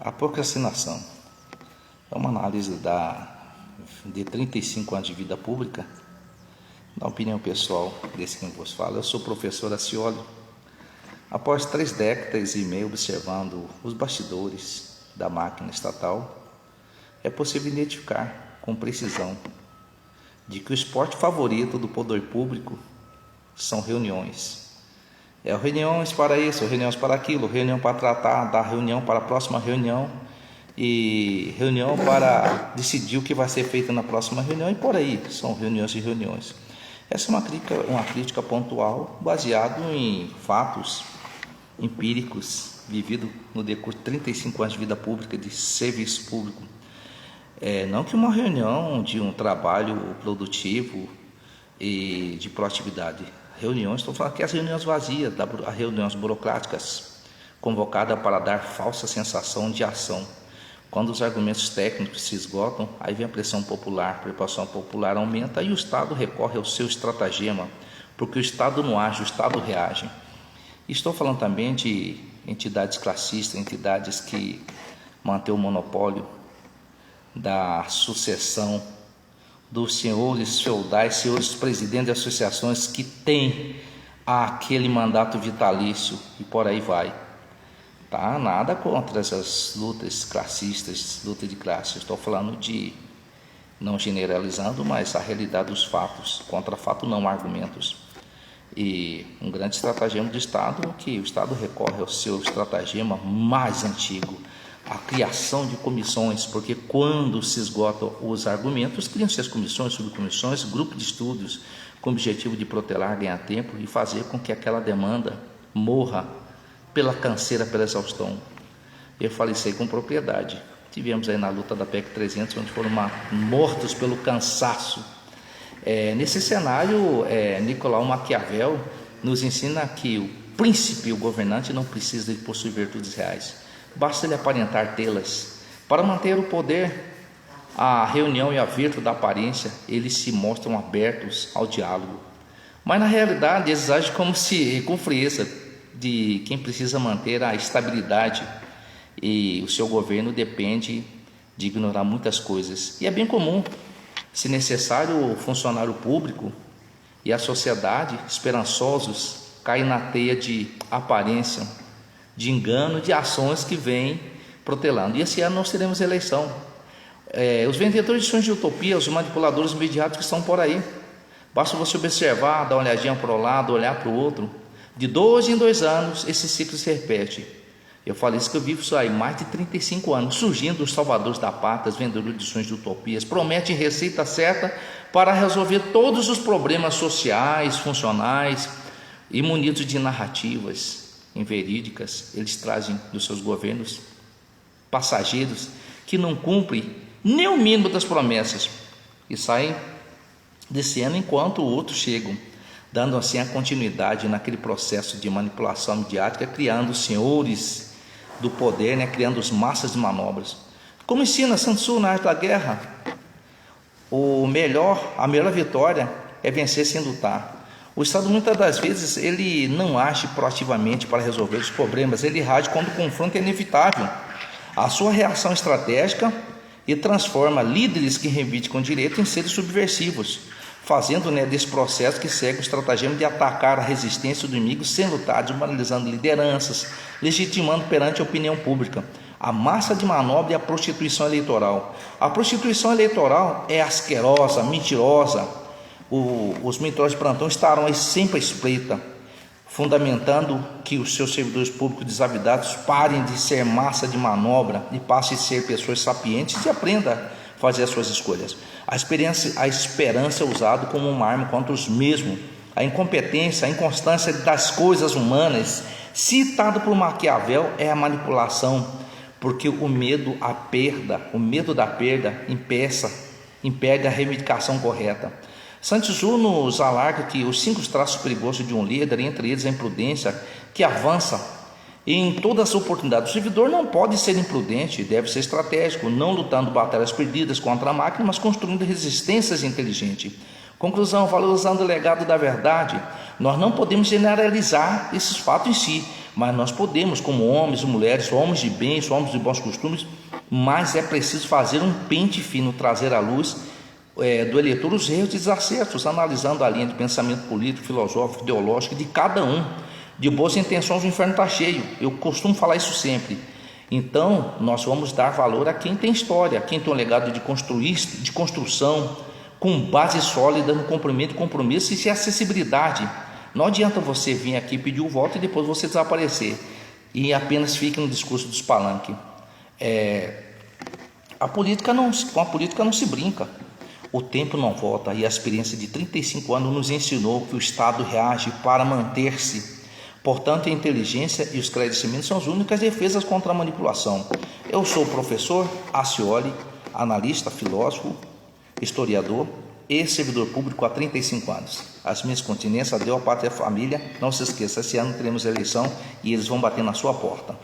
A procrastinação é uma análise de 35 anos de vida pública, da opinião pessoal desse quem vos fala. Eu sou o professor Acioli. Após 3 décadas e meia observando os bastidores da máquina estatal, é possível identificar com precisão de que o esporte favorito do poder público são reuniões. Reuniões para isso, reuniões para aquilo, reunião para tratar da reunião para a próxima reunião e reunião para decidir o que vai ser feito na próxima reunião e por aí, são reuniões e reuniões. Essa é uma crítica pontual baseada em fatos empíricos vividos no decurso de 35 anos de vida pública, de serviço público. Não que uma reunião de um trabalho produtivo e de proatividade. Reuniões, estou falando que as reuniões vazias, as reuniões burocráticas, convocadas para dar falsa sensação de ação. Quando os argumentos técnicos se esgotam, aí vem a pressão popular, a preocupação popular aumenta e o Estado recorre ao seu estratagema, porque o Estado não age, o Estado reage. Estou falando também de entidades classistas, entidades que mantêm o monopólio da sucessão dos senhores feudais, senhores presidentes de associações que têm aquele mandato vitalício e por aí vai. Tá? Nada contra essas lutas classistas, luta de classe. Estou falando de, não generalizando, mas a realidade dos fatos. Contra fato não há argumentos. E um grande estratagema do Estado, que o Estado recorre ao seu estratagema mais antigo, a criação de comissões, porque quando se esgotam os argumentos, criam-se as comissões, subcomissões, grupos de estudos com o objetivo de protelar, ganhar tempo e fazer com que aquela demanda morra pela canseira, pela exaustão. Eu falei isso aí com propriedade. Tivemos aí na luta da PEC 300, onde foram mortos pelo cansaço. Nesse cenário, Nicolau Maquiavel nos ensina que o príncipe, o governante, não precisa de possuir virtudes reais. Basta ele aparentar tê-las. Para manter o poder, a reunião e a virtude da aparência, eles se mostram abertos ao diálogo. Mas na realidade, eles agem com frieza de quem precisa manter a estabilidade e o seu governo depende de ignorar muitas coisas. E é bem comum, se necessário, o funcionário público e a sociedade, esperançosos, caem na teia de aparência, de engano, de ações que vêm protelando. E esse ano nós teremos eleição. Os vendedores de sonhos de utopia, os manipuladores imediatos que estão por aí. Basta você observar, dar uma olhadinha para o lado, olhar para o outro. De 2 em 2 anos, esse ciclo se repete. Eu falei isso que eu vivo isso aí, mais de 35 anos, surgindo os salvadores da pátria, os vendedores de sonhos de utopias, prometem receita certa para resolver todos os problemas sociais, funcionais e munidos de narrativas inverídicas. Eles trazem dos seus governos passageiros que não cumprem nem o mínimo das promessas e saem desse ano enquanto outros chegam, dando assim a continuidade naquele processo de manipulação midiática, criando senhores do poder, criando as massas de manobras. Como ensina Sun Tzu na Arte da Guerra, a melhor vitória é vencer sem lutar. O Estado muitas das vezes ele não age proativamente para resolver os problemas, ele age quando o confronto é inevitável. A sua reação estratégica e transforma líderes que reivindicam direito em seres subversivos, fazendo desse processo que segue o estratagema de atacar a resistência do inimigo sem lutar, desmoralizando lideranças, legitimando perante a opinião pública a massa de manobra e a prostituição eleitoral. A prostituição eleitoral é asquerosa, mentirosa. Os mentores de plantão estarão aí sempre à espreita, fundamentando que os seus servidores públicos desavidados parem de ser massa de manobra e passem a ser pessoas sapientes e aprendam a fazer as suas escolhas. A esperança é usada como uma arma contra os mesmos. A incompetência, a inconstância das coisas humanas, citado por Maquiavel, é a manipulação, porque o medo da perda impede a reivindicação correta. Sun Tzu nos alarga que os 5 traços perigosos de um líder, entre eles a imprudência, que avança em todas as oportunidades. O servidor não pode ser imprudente, deve ser estratégico, não lutando batalhas perdidas contra a máquina, mas construindo resistências inteligentes. Conclusão, valorizando o legado da verdade. Nós não podemos generalizar esses fatos em si, Mas nós podemos, como homens e mulheres, homens de bem, homens de bons costumes, mas é preciso fazer um pente fino, trazer à luz do eleitor os erros e desacertos, analisando a linha de pensamento político, filosófico, ideológico de cada um. De boas intenções o inferno está cheio, eu costumo falar isso sempre. Então nós vamos dar valor a quem tem história, a quem tem um legado de construção, com base sólida no cumprimento de compromisso e acessibilidade. Não adianta você vir aqui pedir o voto e depois você desaparecer e apenas fique no discurso dos palanques. Com a política não se brinca. O tempo não volta e a experiência de 35 anos nos ensinou que o Estado reage para manter-se. Portanto, a inteligência e os esclarecimentos são as únicas defesas contra a manipulação. Eu sou o professor Acioli, analista, filósofo, historiador e servidor público há 35 anos. As minhas continências, adeus à pátria e à família. Não se esqueça, esse ano teremos eleição e eles vão bater na sua porta.